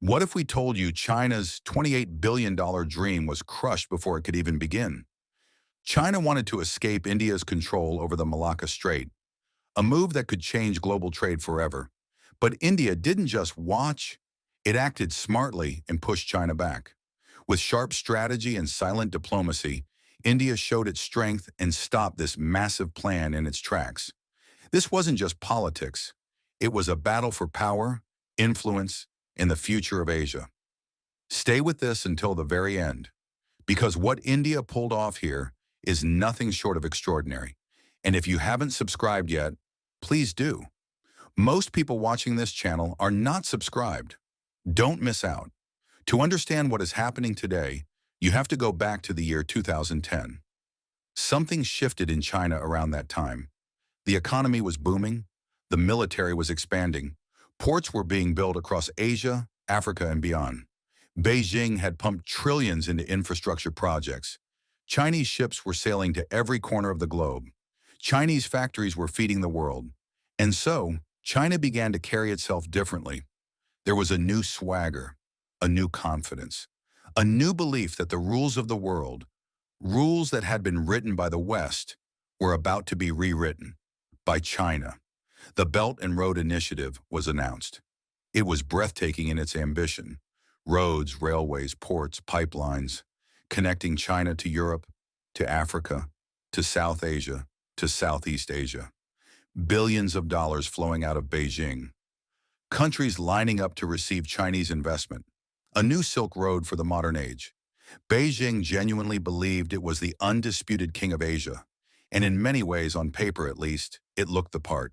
What if we told you China's $28 billion dream was crushed before it could even begin? China wanted to escape India's control over the Malacca Strait, a move that could change global trade forever. But India didn't just watch, it acted smartly and pushed China back. With sharp strategy and silent diplomacy, India showed its strength and stopped this massive plan in its tracks. This wasn't just politics. It was a battle for power, influence, and the future of Asia. Stay with this until the very end, because what India pulled off here is nothing short of extraordinary. And if you haven't subscribed yet, please do. Most people watching this channel are not subscribed. Don't miss out. To understand what is happening today, you have to go back to the year 2010. Something shifted in China around that time. The economy was booming, the military was expanding, ports were being built across Asia, Africa, and beyond. Beijing had pumped trillions into infrastructure projects. Chinese ships were sailing to every corner of the globe. Chinese factories were feeding the world. And so, China began to carry itself differently. There was a new swagger, a new confidence, a new belief that the rules of the world, rules that had been written by the West, were about to be rewritten by China. The Belt and Road Initiative was announced. It was breathtaking in its ambition. Roads, railways, ports, pipelines, connecting China to Europe, to Africa, to South Asia, to Southeast Asia. Billions of dollars flowing out of Beijing. Countries lining up to receive Chinese investment. A new Silk Road for the modern age. Beijing genuinely believed it was the undisputed king of Asia, and in many ways, on paper at least, it looked the part.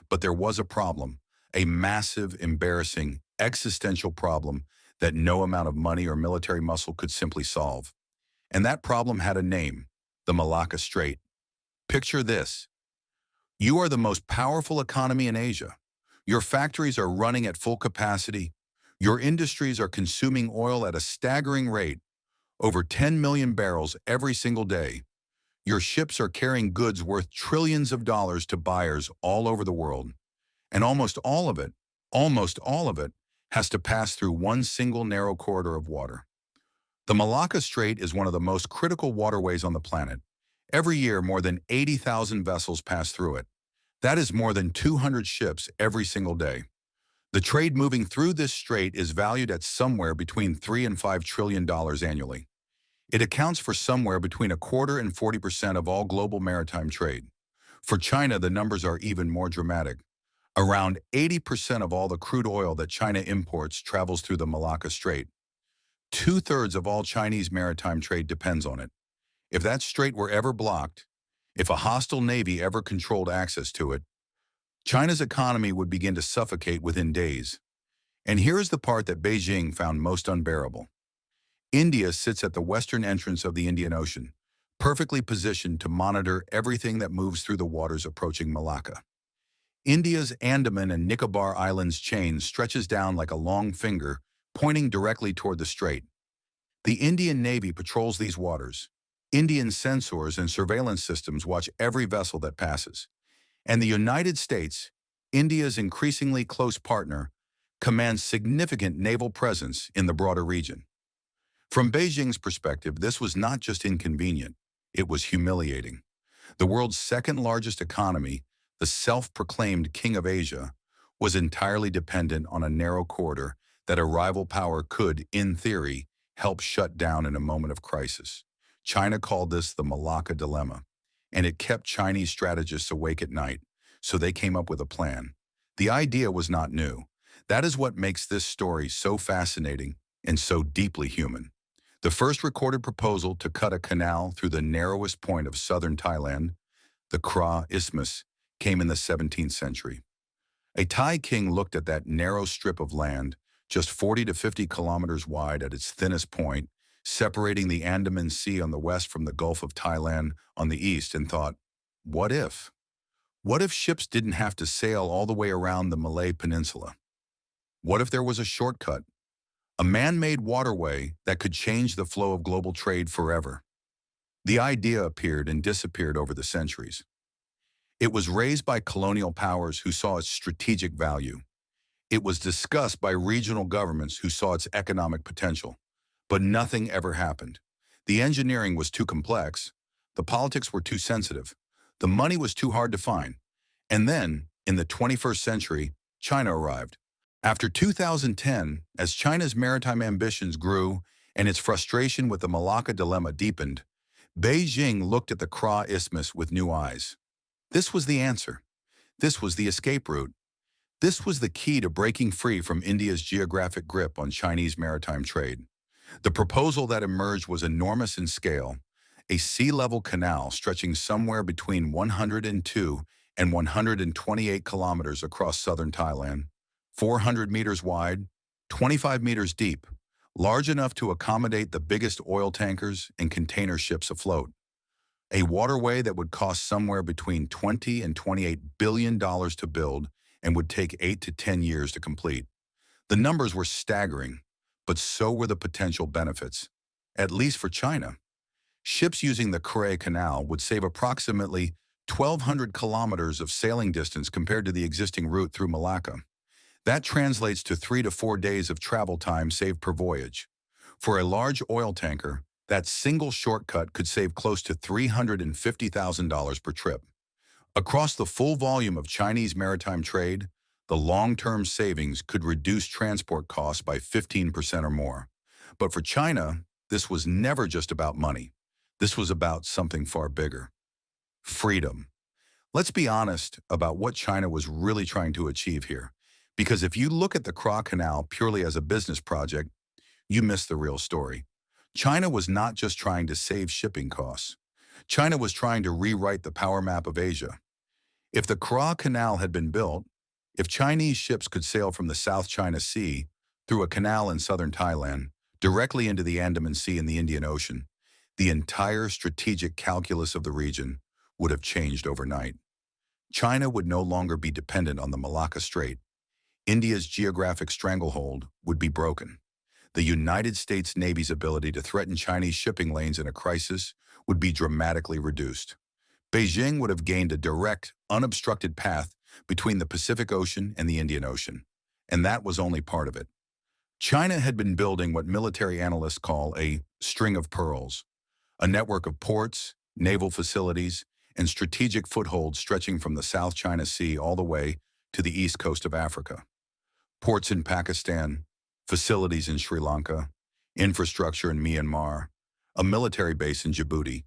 But there was a problem, a massive, embarrassing, existential problem that no amount of money or military muscle could simply solve. And that problem had a name, the Malacca Strait. Picture this. You are the most powerful economy in Asia. Your factories are running at full capacity. Your industries are consuming oil at a staggering rate, over 10 million barrels every single day. Your ships are carrying goods worth trillions of dollars to buyers all over the world. And almost all of it, has to pass through one single narrow corridor of water. The Malacca Strait is one of the most critical waterways on the planet. Every year, more than 80,000 vessels pass through it. That is more than 200 ships every single day. The trade moving through this strait is valued at somewhere between $3 and $5 trillion annually. It accounts for somewhere between a quarter and 40% of all global maritime trade. For China, the numbers are even more dramatic. Around 80% of all the crude oil that China imports travels through the Malacca Strait. Two-thirds of all Chinese maritime trade depends on it. If that strait were ever blocked, if a hostile navy ever controlled access to it, China's economy would begin to suffocate within days. And here is the part that Beijing found most unbearable. India sits at the western entrance of the Indian Ocean, perfectly positioned to monitor everything that moves through the waters approaching Malacca. India's Andaman and Nicobar Islands chain stretches down like a long finger, pointing directly toward the strait. The Indian Navy patrols these waters. Indian sensors and surveillance systems watch every vessel that passes. And the United States, India's increasingly close partner, commands significant naval presence in the broader region. From Beijing's perspective, this was not just inconvenient, it was humiliating. The world's second largest economy, the self-proclaimed King of Asia, was entirely dependent on a narrow corridor that a rival power could, in theory, help shut down in a moment of crisis. China called this the Malacca Dilemma, and it kept Chinese strategists awake at night, so they came up with a plan. The idea was not new. That is what makes this story so fascinating and so deeply human. The first recorded proposal to cut a canal through the narrowest point of southern Thailand, the Kra Isthmus, came in the 17th century. A Thai king looked at that narrow strip of land, just 40 to 50 kilometers wide at its thinnest point, separating the Andaman Sea on the west from the Gulf of Thailand on the east, and thought, what if? What if ships didn't have to sail all the way around the Malay Peninsula? What if there was a shortcut, a man-made waterway that could change the flow of global trade forever? The idea appeared and disappeared over the centuries. It was raised by colonial powers who saw its strategic value. It was discussed by regional governments who saw its economic potential, but nothing ever happened. The engineering was too complex, the politics were too sensitive, the money was too hard to find. And then, in the 21st century, China arrived. After 2010, as China's maritime ambitions grew and its frustration with the Malacca dilemma deepened, Beijing looked at the Kra Isthmus with new eyes. This was the answer. This was the escape route. This was the key to breaking free from India's geographic grip on Chinese maritime trade. The proposal that emerged was enormous in scale, a sea-level canal stretching somewhere between 102 and 128 kilometers across southern Thailand, 400 meters wide, 25 meters deep, large enough to accommodate the biggest oil tankers and container ships afloat. A waterway that would cost somewhere between $20 and $28 billion to build and would take 8 to 10 years to complete. The numbers were staggering, but so were the potential benefits, at least for China. Ships using the Kra Canal would save approximately 1,200 kilometers of sailing distance compared to the existing route through Malacca. That translates to 3 to 4 days of travel time saved per voyage. For a large oil tanker, that single shortcut could save close to $350,000 per trip. Across the full volume of Chinese maritime trade, the long-term savings could reduce transport costs by 15% or more. But for China, this was never just about money. This was about something far bigger. Freedom. Let's be honest about what China was really trying to achieve here. Because if you look at the Kra Canal purely as a business project, you miss the real story. China was not just trying to save shipping costs. China was trying to rewrite the power map of Asia. If the Kra Canal had been built, if Chinese ships could sail from the South China Sea through a canal in southern Thailand, directly into the Andaman Sea and the Indian Ocean, the entire strategic calculus of the region would have changed overnight. China would no longer be dependent on the Malacca Strait. India's geographic stranglehold would be broken. The United States Navy's ability to threaten Chinese shipping lanes in a crisis would be dramatically reduced. Beijing would have gained a direct, unobstructed path between the Pacific Ocean and the Indian Ocean, and that was only part of it. China had been building what military analysts call a string of pearls, a network of ports, naval facilities, and strategic footholds stretching from the South China Sea all the way to the east coast of Africa. Ports in Pakistan, facilities in Sri Lanka, infrastructure in Myanmar, a military base in Djibouti,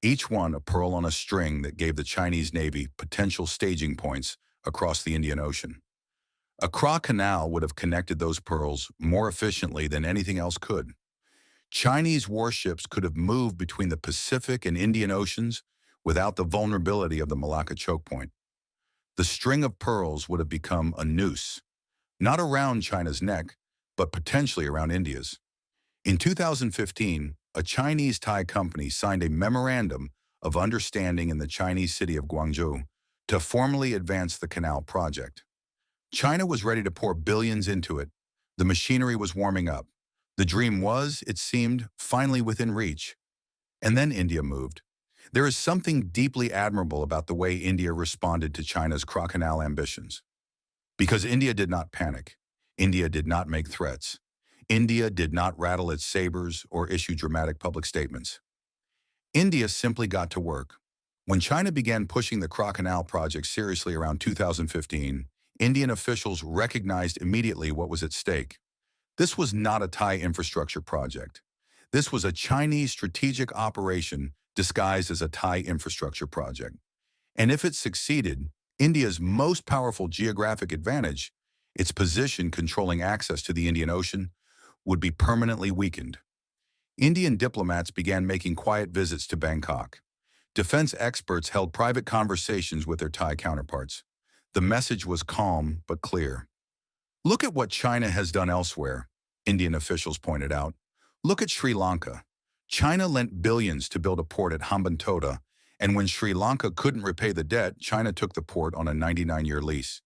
each one a pearl on a string that gave the Chinese Navy potential staging points across the Indian Ocean. A Kra Canal would have connected those pearls more efficiently than anything else could. Chinese warships could have moved between the Pacific and Indian Oceans without the vulnerability of the Malacca chokepoint. The string of pearls would have become a noose, not around China's neck, but potentially around India's. In 2015, a Chinese-Thai company signed a memorandum of understanding in the Chinese city of Guangzhou to formally advance the canal project. China was ready to pour billions into it. The machinery was warming up. The dream was, it seemed, finally within reach. And then India moved. There is something deeply admirable about the way India responded to China's Kra Canal ambitions. Because India did not panic. India did not make threats. India did not rattle its sabers or issue dramatic public statements. India simply got to work. When China began pushing the Kra Canal project seriously around 2015, Indian officials recognized immediately what was at stake. This was not a Thai infrastructure project. This was a Chinese strategic operation disguised as a Thai infrastructure project. And if it succeeded, India's most powerful geographic advantage, its position controlling access to the Indian Ocean, would be permanently weakened. Indian diplomats began making quiet visits to Bangkok. Defense experts held private conversations with their Thai counterparts. The message was calm but clear. Look at what China has done elsewhere, Indian officials pointed out. Look at Sri Lanka. China lent billions to build a port at Hambantota, and when Sri Lanka couldn't repay the debt, China took the port on a 99-year lease.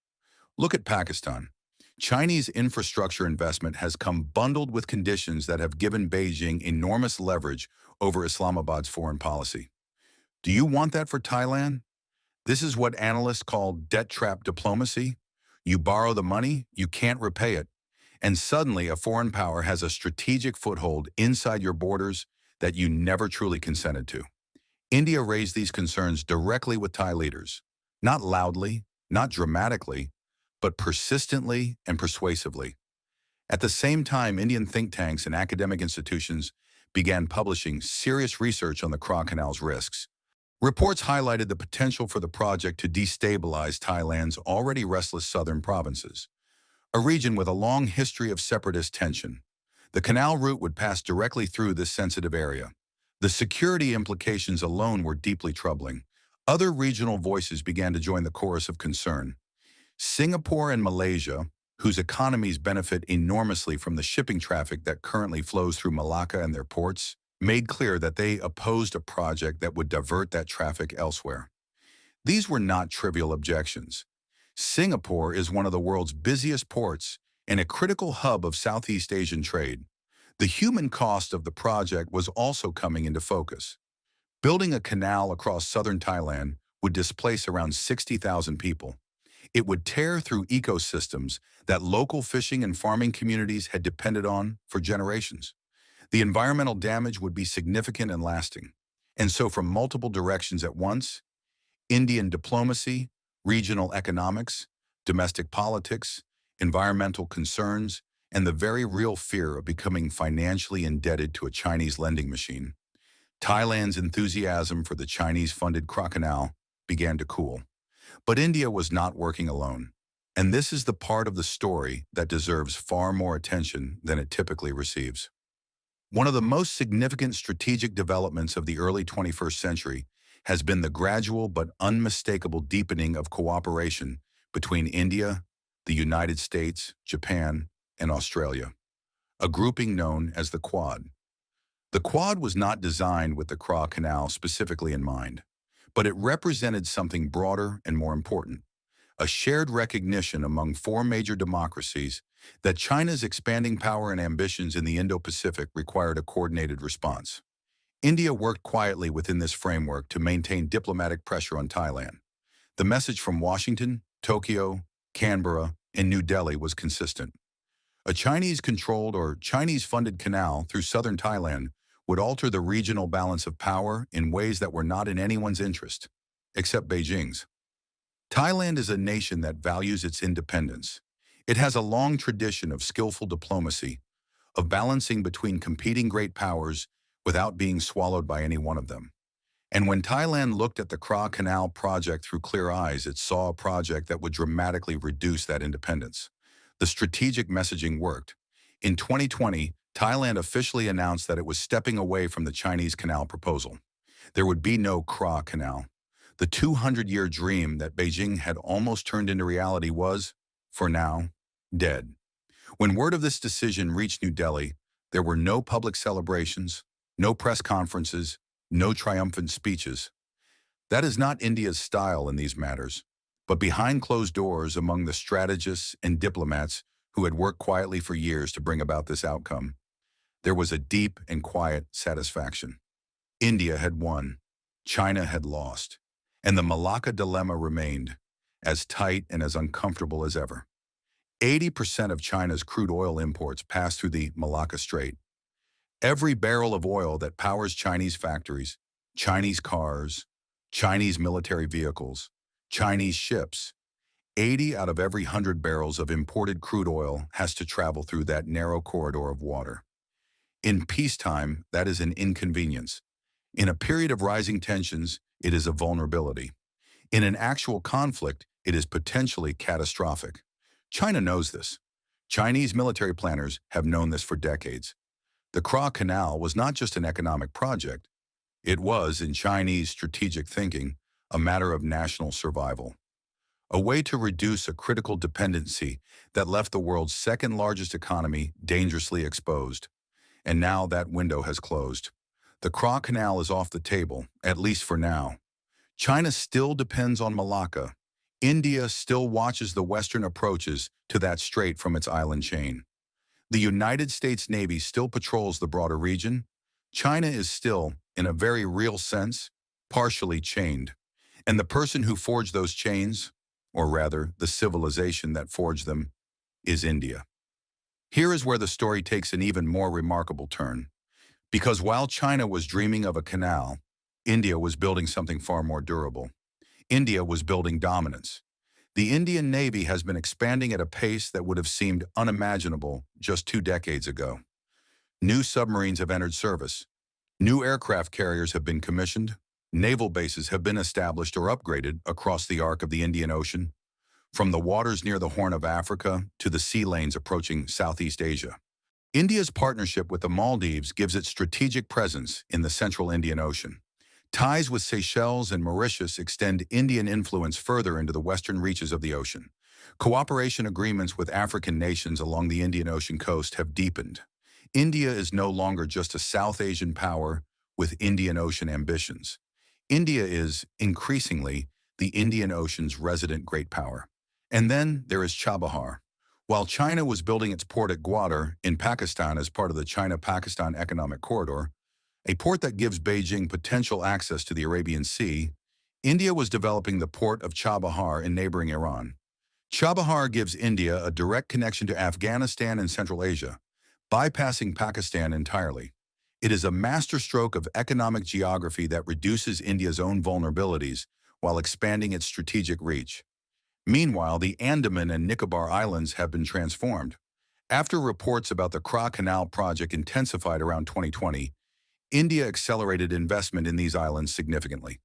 Look at Pakistan. Chinese infrastructure investment has come bundled with conditions that have given Beijing enormous leverage over Islamabad's foreign policy. Do you want that for Thailand? This is what analysts call debt trap diplomacy. You borrow the money, you can't repay it. And suddenly a foreign power has a strategic foothold inside your borders that you never truly consented to. India raised these concerns directly with Thai leaders. Not loudly, not dramatically, but persistently and persuasively. At the same time, Indian think tanks and academic institutions began publishing serious research on the Kra Canal's risks. Reports highlighted the potential for the project to destabilize Thailand's already restless southern provinces, a region with a long history of separatist tension. The canal route would pass directly through this sensitive area. The security implications alone were deeply troubling. Other regional voices began to join the chorus of concern. Singapore and Malaysia, whose economies benefit enormously from the shipping traffic that currently flows through Malacca and their ports, made clear that they opposed a project that would divert that traffic elsewhere. These were not trivial objections. Singapore is one of the world's busiest ports and a critical hub of Southeast Asian trade. The human cost of the project was also coming into focus. Building a canal across southern Thailand would displace around 60,000 people. It would tear through ecosystems that local fishing and farming communities had depended on for generations. The environmental damage would be significant and lasting. And so from multiple directions at once, Indian diplomacy, regional economics, domestic politics, environmental concerns, and the very real fear of becoming financially indebted to a Chinese lending machine, Thailand's enthusiasm for the Chinese-funded Kra Canal began to cool. But India was not working alone. And this is the part of the story that deserves far more attention than it typically receives. One of the most significant strategic developments of the early 21st century has been the gradual but unmistakable deepening of cooperation between India, the United States, Japan, and Australia, a grouping known as the Quad. The Quad was not designed with the Kra Canal specifically in mind, but it represented something broader and more important, a shared recognition among four major democracies that China's expanding power and ambitions in the Indo-Pacific required a coordinated response. India worked quietly within this framework to maintain diplomatic pressure on Thailand. The message from Washington, Tokyo, Canberra, and New Delhi was consistent. A Chinese-controlled or Chinese-funded canal through southern Thailand would alter the regional balance of power in ways that were not in anyone's interest, except Beijing's. Thailand is a nation that values its independence. It has a long tradition of skillful diplomacy, of balancing between competing great powers without being swallowed by any one of them. And when Thailand looked at the Kra Canal project through clear eyes, it saw a project that would dramatically reduce that independence. The strategic messaging worked. In 2020, Thailand officially announced that it was stepping away from the Chinese canal proposal. There would be no Kra Canal. The 200-year dream that Beijing had almost turned into reality was, for now, dead. When word of this decision reached New Delhi, there were no public celebrations, no press conferences, no triumphant speeches. That is not India's style in these matters. But behind closed doors among the strategists and diplomats who had worked quietly for years to bring about this outcome, there was a deep and quiet satisfaction. India had won, China had lost, and the Malacca dilemma remained, as tight and as uncomfortable as ever. 80% of China's crude oil imports pass through the Malacca Strait. Every barrel of oil that powers Chinese factories, Chinese cars, Chinese military vehicles, Chinese ships, 80 out of every 100 barrels of imported crude oil has to travel through that narrow corridor of water. In peacetime, that is an inconvenience. In a period of rising tensions, it is a vulnerability. In an actual conflict, it is potentially catastrophic. China knows this. Chinese military planners have known this for decades. The Kra Canal was not just an economic project. It was, in Chinese strategic thinking, a matter of national survival. A way to reduce a critical dependency that left the world's second-largest economy dangerously exposed. And now that window has closed. The Kra Canal is off the table, at least for now. China still depends on Malacca. India still watches the Western approaches to that strait from its island chain. The United States Navy still patrols the broader region. China is still, in a very real sense, partially chained. And the person who forged those chains, or rather, the civilization that forged them, is India. Here is where the story takes an even more remarkable turn. Because while China was dreaming of a canal, India was building something far more durable. India was building dominance. The Indian Navy has been expanding at a pace that would have seemed unimaginable just 2 decades ago. New submarines have entered service. New aircraft carriers have been commissioned. Naval bases have been established or upgraded across the arc of the Indian Ocean, from the waters near the Horn of Africa to the sea lanes approaching Southeast Asia. India's partnership with the Maldives gives it strategic presence in the central Indian Ocean. Ties with Seychelles and Mauritius extend Indian influence further into the western reaches of the ocean. Cooperation agreements with African nations along the Indian Ocean coast have deepened. India is no longer just a South Asian power with Indian Ocean ambitions. India is, increasingly, the Indian Ocean's resident great power. And then there is Chabahar. While China was building its port at Gwadar in Pakistan as part of the China-Pakistan Economic Corridor, a port that gives Beijing potential access to the Arabian Sea, India was developing the port of Chabahar in neighboring Iran. Chabahar gives India a direct connection to Afghanistan and Central Asia, bypassing Pakistan entirely. It is a masterstroke of economic geography that reduces India's own vulnerabilities while expanding its strategic reach. Meanwhile, the Andaman and Nicobar Islands have been transformed. After reports about the Kra Canal project intensified around 2020, India accelerated investment in these islands significantly.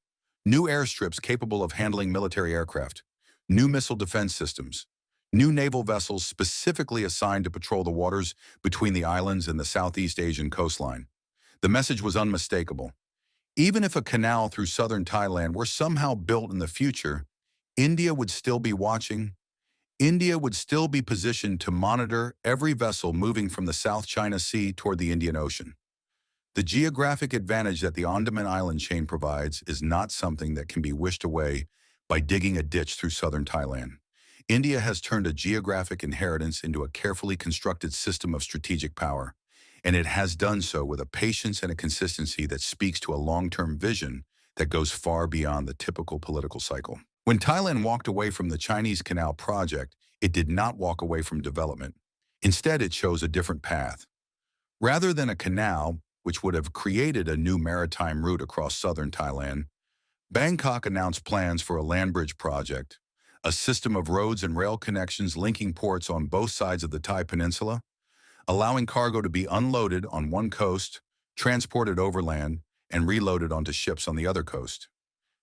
New airstrips capable of handling military aircraft, new missile defense systems, new naval vessels specifically assigned to patrol the waters between the islands and the Southeast Asian coastline. The message was unmistakable. Even if a canal through southern Thailand were somehow built in the future, India would still be watching. India would still be positioned to monitor every vessel moving from the South China Sea toward the Indian Ocean. The geographic advantage that the Andaman Island chain provides is not something that can be wished away by digging a ditch through southern Thailand. India has turned a geographic inheritance into a carefully constructed system of strategic power, and it has done so with a patience and a consistency that speaks to a long-term vision that goes far beyond the typical political cycle. When Thailand walked away from the Chinese Canal project, it did not walk away from development. Instead, it chose a different path. Rather than a canal, which would have created a new maritime route across southern Thailand, Bangkok announced plans for a landbridge project, a system of roads and rail connections linking ports on both sides of the Thai peninsula, allowing cargo to be unloaded on one coast, transported overland, and reloaded onto ships on the other coast.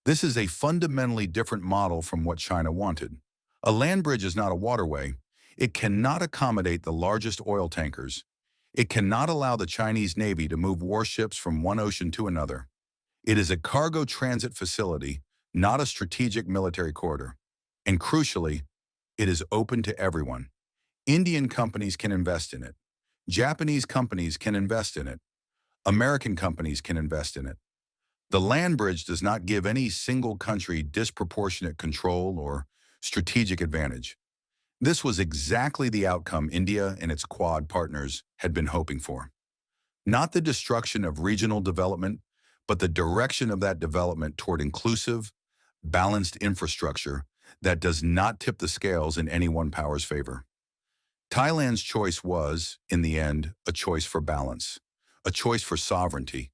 This is a fundamentally different model from what China wanted. A land bridge is not a waterway. It cannot accommodate the largest oil tankers. It cannot allow the Chinese Navy to move warships from one ocean to another. It is a cargo transit facility, not a strategic military corridor. And crucially, it is open to everyone. Indian companies can invest in it. Japanese companies can invest in it. American companies can invest in it. The land bridge does not give any single country disproportionate control or strategic advantage. This was exactly the outcome India and its Quad partners had been hoping for. Not the destruction of regional development, but the direction of that development toward inclusive, balanced infrastructure that does not tip the scales in any one power's favor. Thailand's choice was, in the end, a choice for balance, a choice for sovereignty,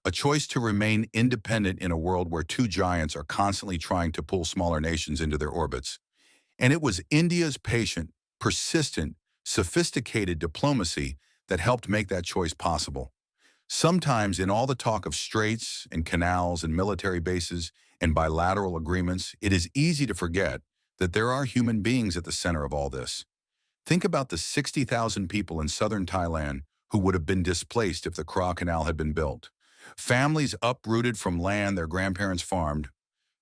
a choice to remain independent in a world where two giants are constantly trying to pull smaller nations into their orbits. And it was India's patient, persistent, sophisticated diplomacy that helped make that choice possible. Sometimes in all the talk of straits and canals and military bases and bilateral agreements, it is easy to forget that there are human beings at the center of all this. Think about the 60,000 people in southern Thailand who would have been displaced if the Kra Canal had been built. Families uprooted from land their grandparents farmed,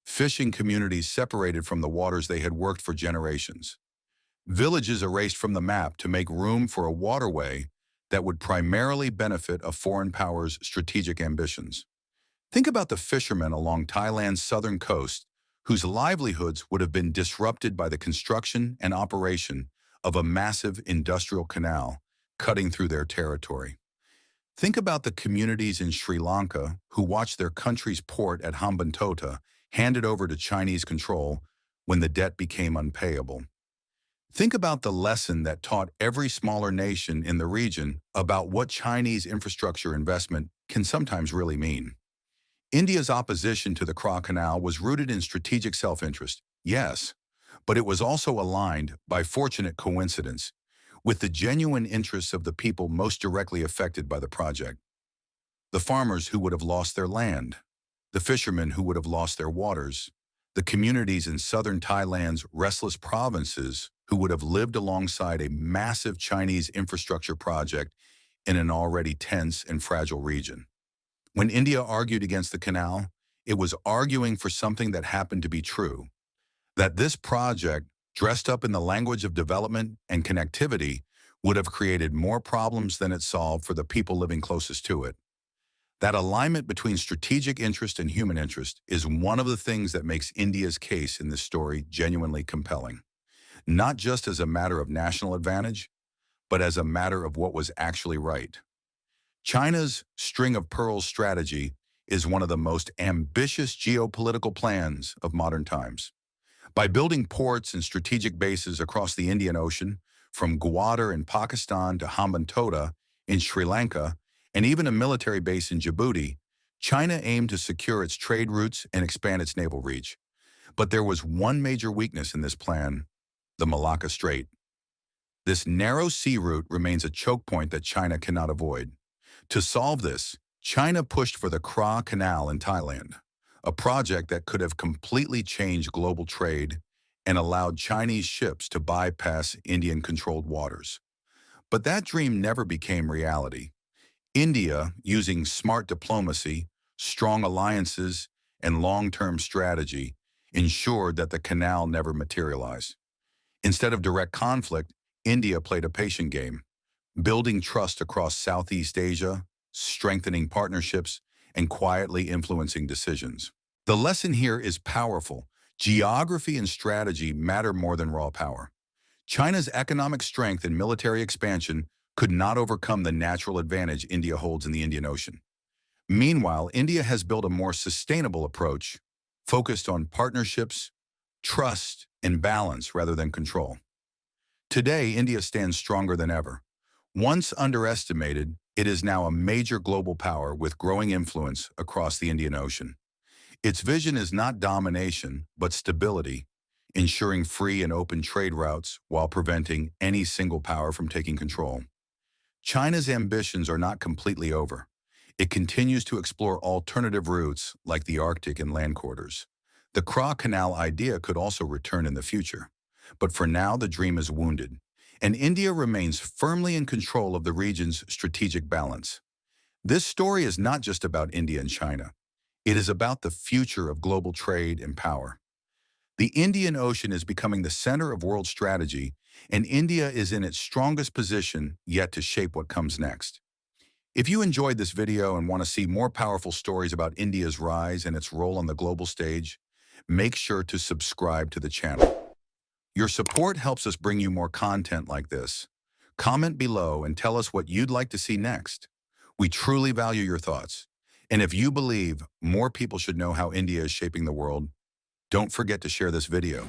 fishing communities separated from the waters they had worked for generations, villages erased from the map to make room for a waterway that would primarily benefit a foreign power's strategic ambitions. Think about the fishermen along Thailand's southern coast whose livelihoods would have been disrupted by the construction and operation of a massive industrial canal cutting through their territory. Think about the communities in Sri Lanka who watched their country's port at Hambantota handed over to Chinese control when the debt became unpayable. Think about the lesson that taught every smaller nation in the region about what Chinese infrastructure investment can sometimes really mean. India's opposition to the Kra Canal was rooted in strategic self-interest, yes, but it was also aligned, by fortunate coincidence, with the genuine interests of the people most directly affected by the project. The farmers who would have lost their land, the fishermen who would have lost their waters, the communities in southern Thailand's restless provinces who would have lived alongside a massive Chinese infrastructure project in an already tense and fragile region. When India argued against the canal, it was arguing for something that happened to be true, that this project, dressed up in the language of development and connectivity, would have created more problems than it solved for the people living closest to it. That alignment between strategic interest and human interest is one of the things that makes India's case in this story genuinely compelling, not just as a matter of national advantage, but as a matter of what was actually right. China's string of pearls strategy is one of the most ambitious geopolitical plans of modern times. By building ports and strategic bases across the Indian Ocean, from Gwadar in Pakistan to Hambantota in Sri Lanka, and even a military base in Djibouti, China aimed to secure its trade routes and expand its naval reach. But there was one major weakness in this plan: the Malacca Strait. This narrow sea route remains a choke point that China cannot avoid. To solve this, China pushed for the Kra Canal in Thailand, a project that could have completely changed global trade and allowed Chinese ships to bypass Indian-controlled waters. But that dream never became reality. India, using smart diplomacy, strong alliances, and long-term strategy, ensured that the canal never materialized. Instead of direct conflict, India played a patient game, building trust across Southeast Asia, strengthening partnerships, and quietly influencing decisions. The lesson here is powerful. Geography and strategy matter more than raw power. China's economic strength and military expansion could not overcome the natural advantage India holds in the Indian Ocean. Meanwhile, India has built a more sustainable approach, focused on partnerships, trust, and balance rather than control. Today, India stands stronger than ever. Once underestimated, it is now a major global power with growing influence across the Indian Ocean. Its vision is not domination, but stability, ensuring free and open trade routes while preventing any single power from taking control. China's ambitions are not completely over. It continues to explore alternative routes like the Arctic and land corridors. The Kra Canal idea could also return in the future. But for now, the dream is wounded, and India remains firmly in control of the region's strategic balance. This story is not just about India and China. It is about the future of global trade and power. The Indian Ocean is becoming the center of world strategy, and India is in its strongest position yet to shape what comes next. If you enjoyed this video and want to see more powerful stories about India's rise and its role on the global stage, make sure to subscribe to the channel. Your support helps us bring you more content like this. Comment below and tell us what you'd like to see next. We truly value your thoughts. And if you believe more people should know how India is shaping the world, don't forget to share this video.